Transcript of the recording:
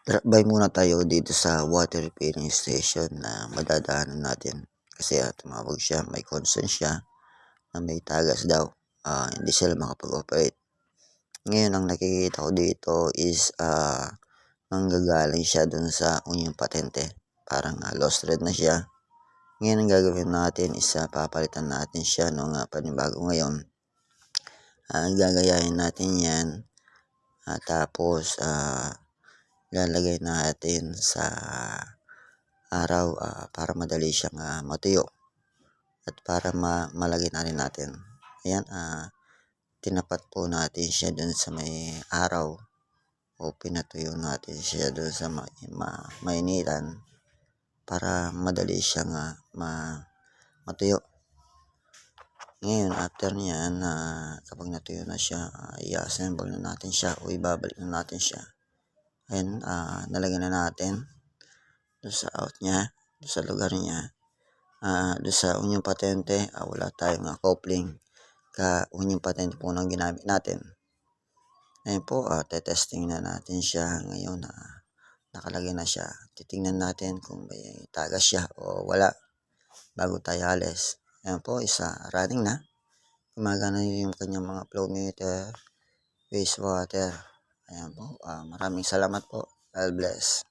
Drop by muna tayo dito sa water refilling station na madadaanan natin. Kasi tumawag siya, may concern siya na may tagas daw. Hindi sila makapag-operate. Ngayon, ang nakikita ko dito is manggagaling siya dun sa unyong patente. Parang lost thread na siya. Ngayon, ang gagawin natin is papalitan natin siya nung panibago ngayon. Gagayahin natin yan. Tapos, lalagay natin sa araw para madali siyang matuyo at para malagay na rin natin. Ayan, tinapat po natin siya dun sa may araw o pinatuyo natin siya dun sa mainitan para madali siyang matuyo. Ngayon, after niyan, kapag natuyo na siya, i-assemble na natin siya o ibabalik na natin siya. Ayan, nalagyan na natin doon sa out niya, doon sa lugar niya. Doon sa unyong patente, wala tayong coupling. Unyong patente po nang ginamit natin. Ayan po, testing na natin siya ngayon. Nakalagay na siya. Titingnan natin kung may tagas siya o wala bago tayo alis. Ayan po, running na. Gumagana yung kanyang mga flow meter, wastewater. Ayan po, maraming salamat po. God bless.